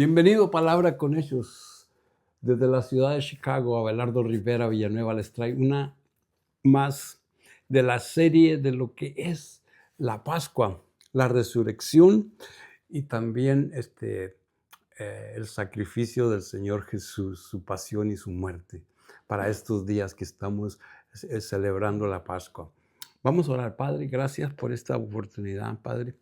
Bienvenido a Palabra con Hechos. Desde la ciudad de Chicago, Abelardo Rivera Villanueva les trae una más de la serie de lo que es la Pascua, la resurrección y también el sacrificio del Señor Jesús, su pasión y su muerte para estos días que estamos celebrando la Pascua. Vamos a orar. Padre, gracias por esta oportunidad, Padre,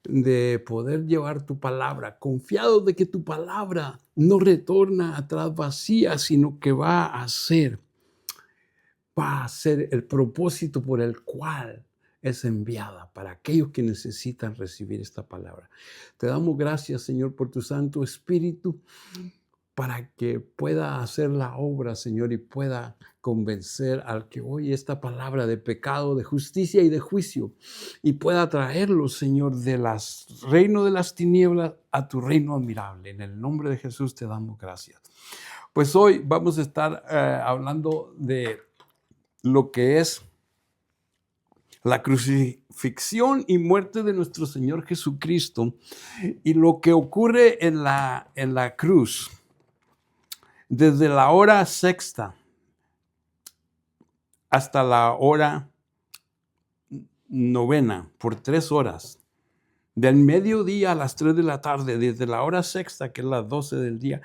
de poder llevar tu palabra, confiado de que tu palabra no retorna atrás vacía, sino que va a ser el propósito por el cual es enviada para aquellos que necesitan recibir esta palabra. Te damos gracias, Señor, por tu Santo Espíritu, para que pueda hacer la obra, Señor, y pueda convencer al que oye esta palabra de pecado, de justicia y de juicio, y pueda traerlo, Señor, del reino de las tinieblas a tu reino admirable. En el nombre de Jesús te damos gracias. Pues hoy vamos a estar hablando de lo que es la crucifixión y muerte de nuestro Señor Jesucristo y lo que ocurre en la cruz. Desde la hora sexta hasta la hora novena, por 3 horas. Del mediodía a las 3 de la tarde, desde la hora sexta, que es las 12 del día,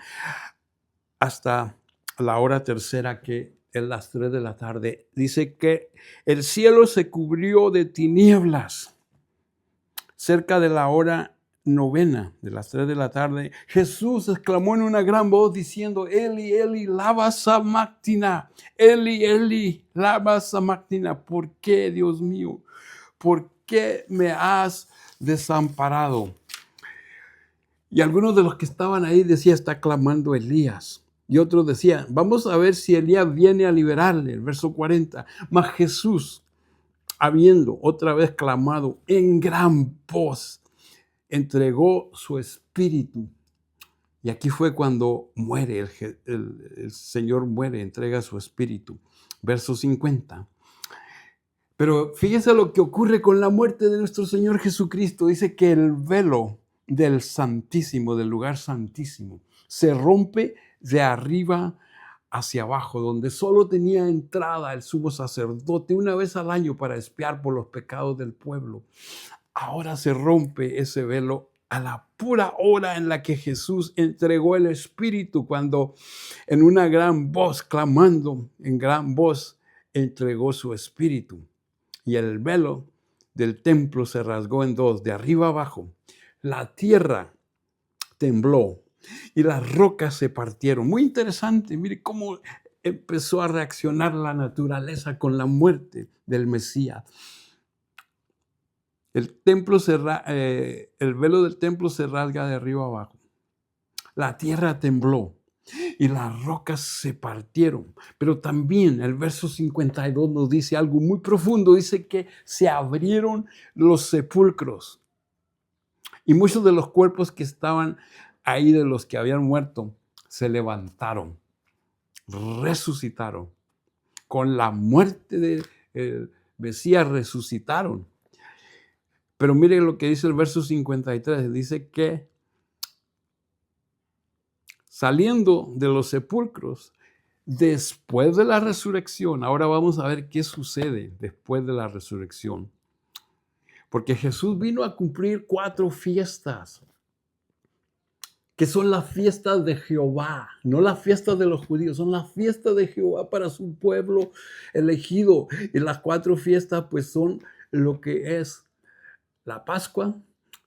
hasta la hora tercera, que es las 3 de la tarde. Dice que el cielo se cubrió de tinieblas. Cerca de la hora novena, de las 3 de la tarde, Jesús exclamó en una gran voz diciendo: Eli, Eli, lama sabachthani, Eli, Eli, lama sabachthani. ¿Por qué, Dios mío? ¿Por qué me has desamparado? Y algunos de los que estaban ahí decían: está clamando Elías. Y otros decían: vamos a ver si Elías viene a liberarle. El verso 40. Mas Jesús, habiendo otra vez clamado en gran voz, entregó su espíritu. Y aquí fue cuando muere, el Señor muere, entrega su espíritu. Verso 50. Pero fíjese lo que ocurre con la muerte de nuestro Señor Jesucristo. Dice que el velo del Santísimo, del lugar santísimo, se rompe de arriba hacia abajo, donde solo tenía entrada el sumo sacerdote una vez al año para expiar por los pecados del pueblo. Ahora se rompe ese velo a la pura hora en la que Jesús entregó el Espíritu, cuando en una gran voz, clamando en gran voz, entregó su Espíritu. Y el velo del templo se rasgó en dos, de arriba abajo. La tierra tembló y las rocas se partieron. Muy interesante, mire cómo empezó a reaccionar la naturaleza con la muerte del Mesías. El velo del templo se rasga de arriba abajo. La tierra tembló y las rocas se partieron. Pero también el verso 52 nos dice algo muy profundo. Dice que se abrieron los sepulcros. Y muchos de los cuerpos que estaban ahí, de los que habían muerto, se levantaron, resucitaron. Con la muerte del Mesías resucitaron. Pero mire lo que dice el verso 53. Dice que saliendo de los sepulcros, después de la resurrección, ahora vamos a ver qué sucede después de la resurrección. Porque Jesús vino a cumplir 4 fiestas, que son las fiestas de Jehová, no las fiestas de los judíos, son las fiestas de Jehová para su pueblo elegido. Y las 4 fiestas pues son lo que es la Pascua,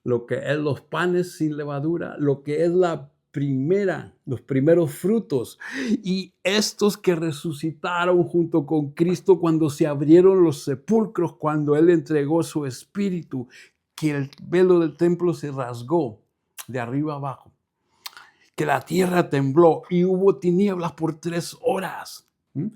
lo que es los panes sin levadura, lo que es los primeros frutos, y estos que resucitaron junto con Cristo cuando se abrieron los sepulcros, cuando Él entregó su espíritu, que el velo del templo se rasgó de arriba abajo, que la tierra tembló y hubo tinieblas por 3 horas.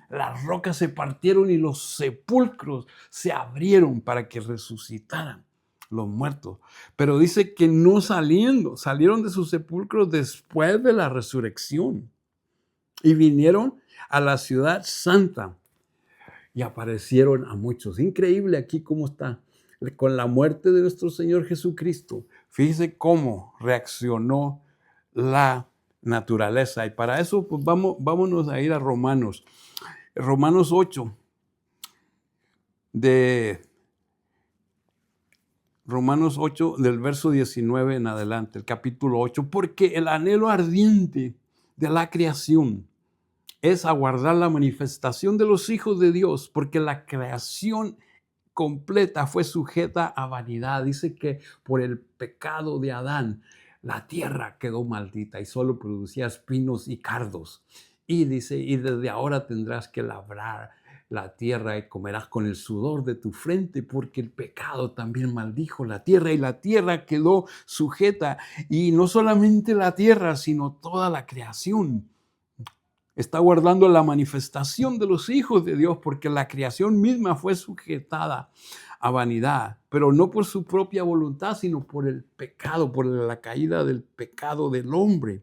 Las rocas se partieron y los sepulcros se abrieron para que resucitaran los muertos. Pero dice que no salieron de sus sepulcros después de la resurrección y vinieron a la ciudad santa y aparecieron a muchos. Increíble aquí cómo está. Con la muerte de nuestro Señor Jesucristo, fíjese cómo reaccionó la naturaleza. Y para eso, pues vámonos a ir a Romanos. Romanos 8, Romanos 8, del verso 19 en adelante, el capítulo 8, porque el anhelo ardiente de la creación es aguardar la manifestación de los hijos de Dios, porque la creación completa fue sujeta a vanidad. Dice que por el pecado de Adán, la tierra quedó maldita y solo producía espinos y cardos. Y dice, y desde ahora tendrás que labrar la tierra y comerás con el sudor de tu frente, porque el pecado también maldijo la tierra y la tierra quedó sujeta. Y no solamente la tierra, sino toda la creación está guardando la manifestación de los hijos de Dios, porque la creación misma fue sujetada a vanidad, pero no por su propia voluntad, sino por el pecado, por la caída del pecado del hombre,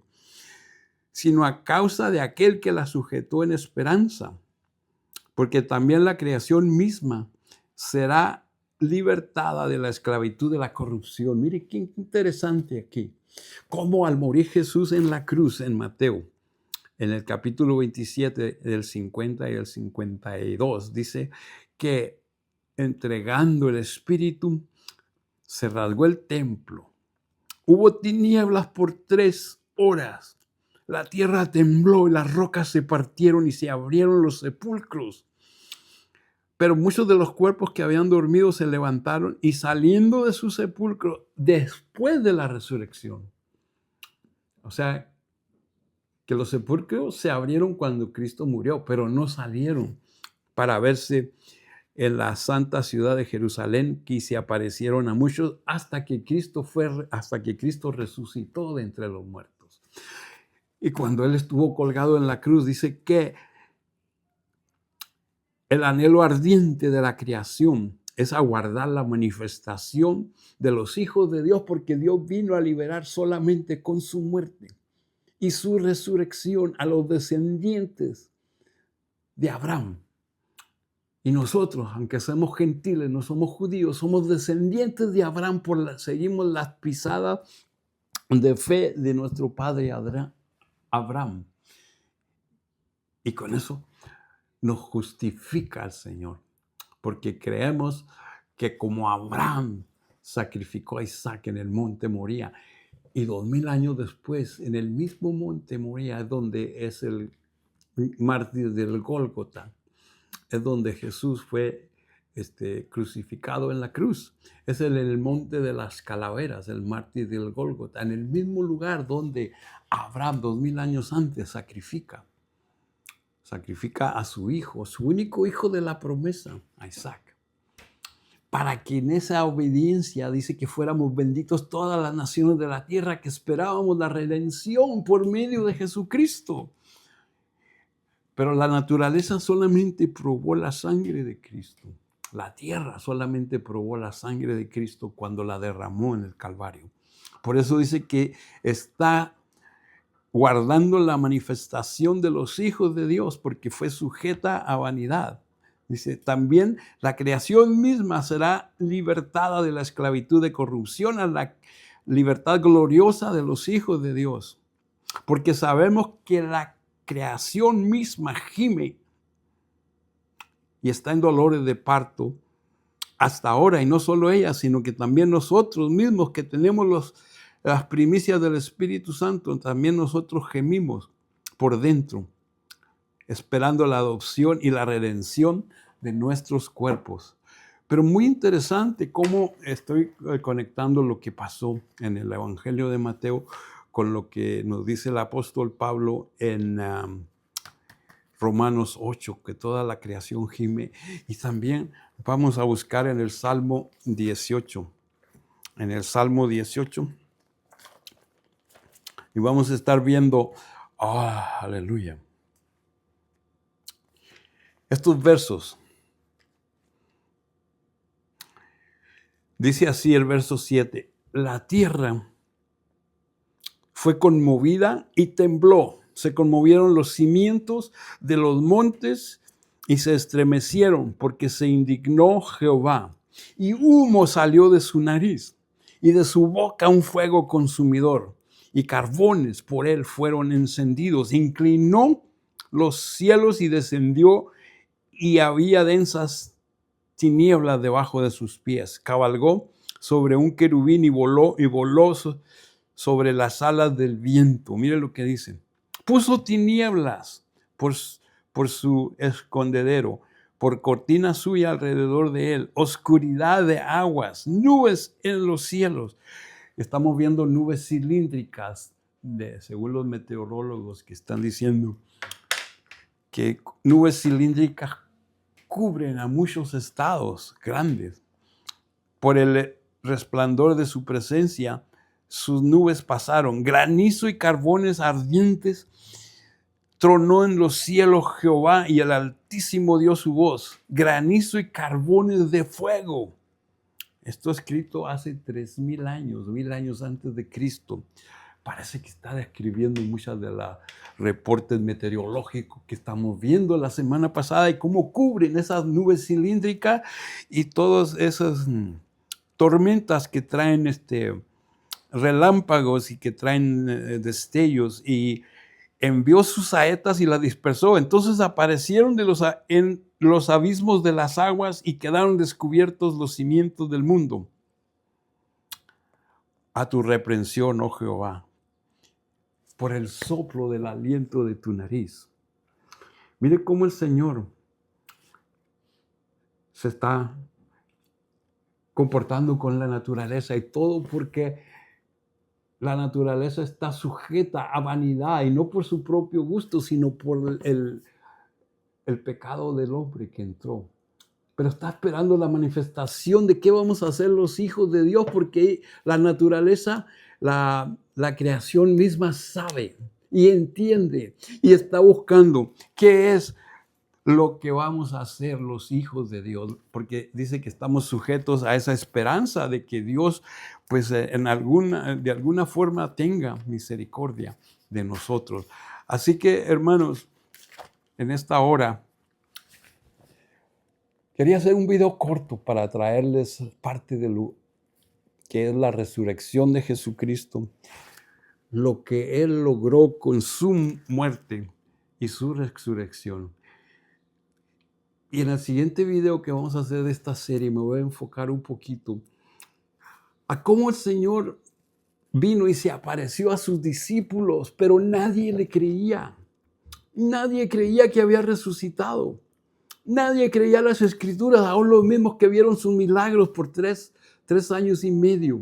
sino a causa de aquel que la sujetó en esperanza, porque también la creación misma será libertada de la esclavitud de la corrupción. Mire qué interesante aquí, cómo al morir Jesús en la cruz en Mateo, en el capítulo 27 del 50 y el 52, dice que entregando el Espíritu se rasgó el templo. Hubo tinieblas por 3 horas. La tierra tembló y las rocas se partieron y se abrieron los sepulcros. Pero muchos de los cuerpos que habían dormido se levantaron y saliendo de su sepulcro después de la resurrección. O sea, que los sepulcros se abrieron cuando Cristo murió, pero no salieron para verse en la santa ciudad de Jerusalén, que se aparecieron a muchos hasta que Cristo resucitó de entre los muertos. Y cuando Él estuvo colgado en la cruz, dice que el anhelo ardiente de la creación es aguardar la manifestación de los hijos de Dios, porque Dios vino a liberar solamente con su muerte y su resurrección a los descendientes de Abraham. Y nosotros, aunque somos gentiles, no somos judíos, somos descendientes de Abraham, seguimos las pisadas de fe de nuestro padre Abraham. Y con eso nos justifica el Señor, porque creemos que como Abraham sacrificó a Isaac en el monte Moría, y 2000 años después, en el mismo monte Moría, es donde es el mártir del Gólgota, es donde Jesús fue crucificado en la cruz. Es en el monte de las calaveras, el mártir del Gólgota, en el mismo lugar donde Abraham 2000 años antes sacrifica a su hijo, su único hijo de la promesa, a Isaac, para que en esa obediencia, dice, que fuéramos benditos todas las naciones de la tierra, que esperábamos la redención por medio de Jesucristo. Pero la naturaleza solamente probó la sangre de Cristo. La tierra solamente probó la sangre de Cristo cuando la derramó en el Calvario. Por eso dice que está guardando la manifestación de los hijos de Dios, porque fue sujeta a vanidad. Dice, también la creación misma será libertada de la esclavitud de corrupción a la libertad gloriosa de los hijos de Dios. Porque sabemos que la creación misma gime y está en dolores de parto hasta ahora, y no solo ella, sino que también nosotros mismos que tenemos las primicias del Espíritu Santo, también nosotros gemimos por dentro, esperando la adopción y la redención de nuestros cuerpos. Pero muy interesante cómo estoy conectando lo que pasó en el Evangelio de Mateo con lo que nos dice el apóstol Pablo en Romanos 8, que toda la creación gime. Y también vamos a buscar en el Salmo 18. En el Salmo 18. Y vamos a estar viendo, aleluya, estos versos. Dice así el verso 7, la tierra fue conmovida y tembló. Se conmovieron los cimientos de los montes y se estremecieron porque se indignó Jehová. Y humo salió de su nariz y de su boca un fuego consumidor. y carbones por él fueron encendidos. Inclinó los cielos y descendió, y había densas tinieblas debajo de sus pies. Cabalgó sobre un querubín y voló sobre las alas del viento. Mire lo que dice. Puso tinieblas por su escondedero, por cortina suya alrededor de él, oscuridad de aguas, nubes en los cielos. Estamos viendo nubes cilíndricas, según los meteorólogos, que están diciendo que nubes cilíndricas cubren a muchos estados grandes. Por el resplandor de su presencia, sus nubes pasaron. Granizo y carbones ardientes. Tronó en los cielos Jehová, y el Altísimo dio su voz. Granizo y carbones de fuego. Esto escrito hace 3,000 años, 1,000 años antes de Cristo. Parece que está describiendo muchas de los reportes meteorológicos que estamos viendo la semana pasada y cómo cubren esas nubes cilíndricas y todas esas tormentas que traen relámpagos y que traen destellos, y envió sus saetas y las dispersó. Entonces aparecieron en los abismos de las aguas y quedaron descubiertos los cimientos del mundo. A tu reprensión, oh Jehová, por el soplo del aliento de tu nariz. Mire cómo el Señor se está comportando con la naturaleza, y todo porque la naturaleza está sujeta a vanidad, y no por su propio gusto, sino por el pecado del hombre que entró. Pero está esperando la manifestación de qué vamos a hacer los hijos de Dios, porque la naturaleza, la creación misma sabe y entiende y está buscando qué es lo que vamos a hacer los hijos de Dios, porque dice que estamos sujetos a esa esperanza de que Dios, pues de alguna forma tenga misericordia de nosotros. Así que, hermanos, en esta hora quería hacer un video corto para traerles parte de lo que es la resurrección de Jesucristo, lo que Él logró con su muerte y su resurrección. Y en el siguiente video que vamos a hacer de esta serie me voy a enfocar un poquito a cómo el Señor vino y se apareció a sus discípulos, pero nadie le creía. Nadie creía que había resucitado. Nadie creía las Escrituras, aún los mismos que vieron sus milagros por 3 años y medio.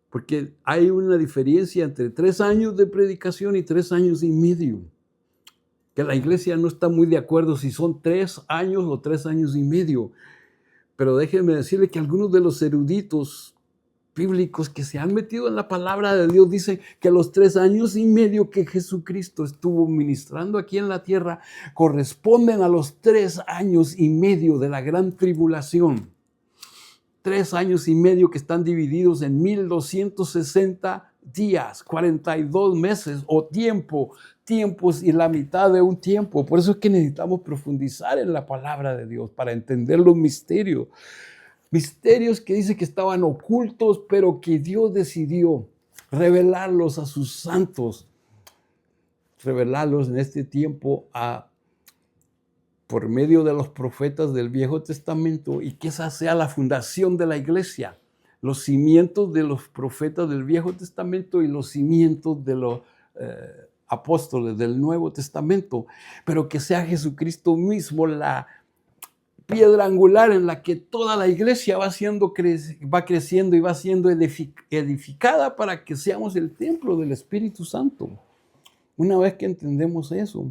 Porque hay una diferencia entre 3 años de predicación y 3 años y medio. Que la iglesia no está muy de acuerdo si son 3 años o 3 años y medio. Pero déjenme decirle que algunos de los eruditos bíblicos que se han metido en la palabra de Dios dicen que los 3 años y medio que Jesucristo estuvo ministrando aquí en la tierra corresponden a los 3 años y medio de la gran tribulación. 3 años y medio que están divididos en 1260 días, 42 meses o tiempos y la mitad de un tiempo. Por eso es que necesitamos profundizar en la palabra de Dios para entender los misterios. Misterios que dice que estaban ocultos, pero que Dios decidió revelarlos a sus santos, revelarlos en este tiempo por medio de los profetas del Viejo Testamento, y que esa sea la fundación de la iglesia, los cimientos de los profetas del Viejo Testamento y los cimientos de los apóstoles del Nuevo Testamento, pero que sea Jesucristo mismo la piedra angular en la que toda la iglesia va creciendo y va siendo edificada para que seamos el templo del Espíritu Santo. Una vez que entendemos eso,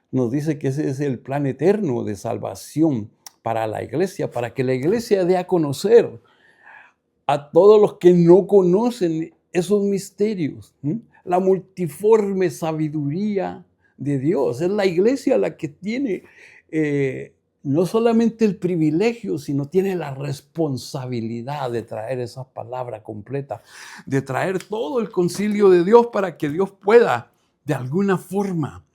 nos dice que ese es el plan eterno de salvación para la iglesia, para que la iglesia dé a conocer a todos los que no conocen esos misterios, la multiforme sabiduría de Dios. Es la iglesia la que tiene no solamente el privilegio, sino tiene la responsabilidad de traer esa palabra completa, de traer todo el concilio de Dios para que Dios pueda, de alguna forma,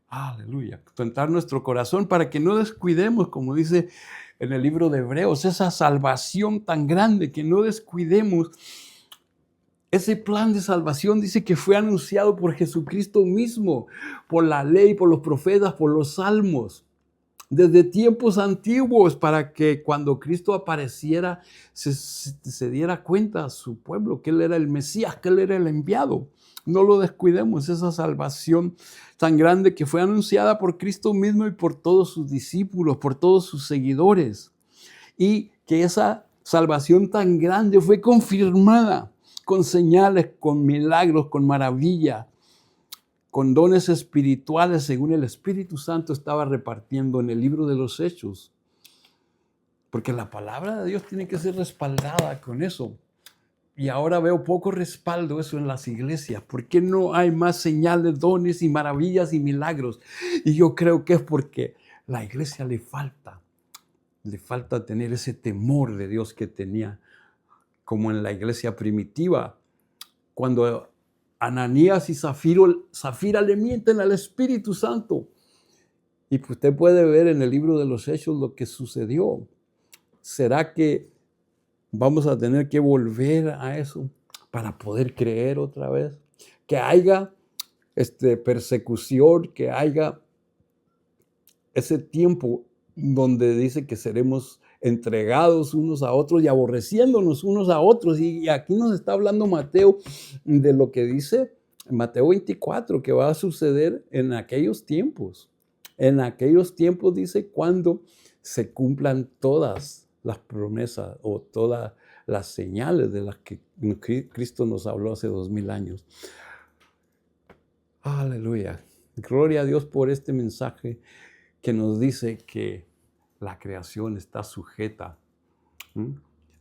aleluya, tentar nuestro corazón para que no descuidemos, como dice en el libro de Hebreos, esa salvación tan grande, que no descuidemos Ese plan de salvación dice que fue anunciado por Jesucristo mismo, por la ley, por los profetas, por los salmos, desde tiempos antiguos, para que cuando Cristo apareciera se diera cuenta a su pueblo que Él era el Mesías, que Él era el enviado. No lo descuidemos, esa salvación tan grande que fue anunciada por Cristo mismo y por todos sus discípulos, por todos sus seguidores. Y que esa salvación tan grande fue confirmada con señales, con milagros, con maravillas, con dones espirituales según el Espíritu Santo estaba repartiendo en el libro de los Hechos. Porque la palabra de Dios tiene que ser respaldada con eso. Y ahora veo poco respaldo eso en las iglesias. ¿Por qué no hay más señales, dones y maravillas y milagros? Y yo creo que es porque a la iglesia le falta tener ese temor de Dios que tenía, como en la iglesia primitiva, cuando Ananías y Zafira le mienten al Espíritu Santo. Y usted puede ver en el libro de los Hechos lo que sucedió. ¿Será que vamos a tener que volver a eso para poder creer otra vez? Que haya persecución, que haya ese tiempo donde dice que seremos entregados unos a otros y aborreciéndonos unos a otros. Y aquí nos está hablando Mateo de lo que dice en Mateo 24, que va a suceder en aquellos tiempos. En aquellos tiempos dice cuando se cumplan todas las promesas o todas las señales de las que Cristo nos habló hace 2000 años. Aleluya. Gloria a Dios por este mensaje que nos dice que la creación está sujeta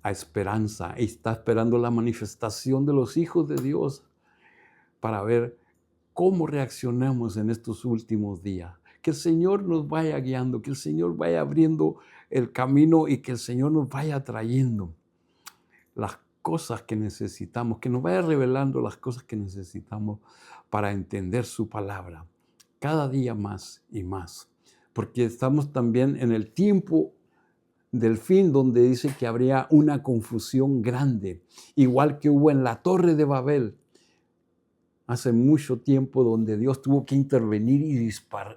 a esperanza y está esperando la manifestación de los hijos de Dios para ver cómo reaccionamos en estos últimos días. Que el Señor nos vaya guiando, que el Señor vaya abriendo el camino y que el Señor nos vaya trayendo las cosas que necesitamos, que nos vaya revelando las cosas que necesitamos para entender su palabra cada día más y más. Porque estamos también en el tiempo del fin, donde dice que habría una confusión grande, igual que hubo en la Torre de Babel hace mucho tiempo, donde Dios tuvo que intervenir y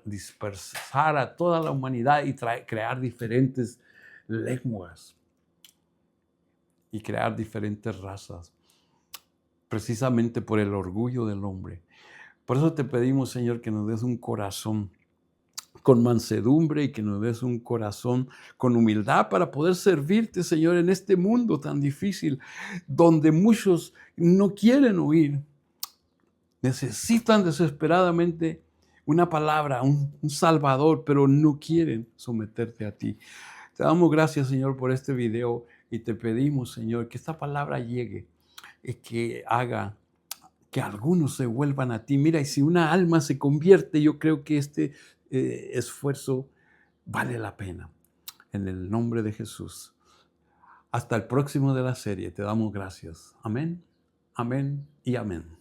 dispersar a toda la humanidad y crear diferentes lenguas y crear diferentes razas, precisamente por el orgullo del hombre. Por eso te pedimos, Señor, que nos des un corazón con mansedumbre y que nos des un corazón con humildad para poder servirte, Señor, en este mundo tan difícil, donde muchos no quieren oír, necesitan desesperadamente una palabra, un Salvador, pero no quieren someterte a ti. Te damos gracias, Señor, por este video y te pedimos, Señor, que esta palabra llegue y que haga que algunos se vuelvan a ti. Mira, y si una alma se convierte, yo creo que este esfuerzo vale la pena. En el nombre de Jesús. Hasta el próximo de la serie. Te damos gracias. Amén, amén y amén.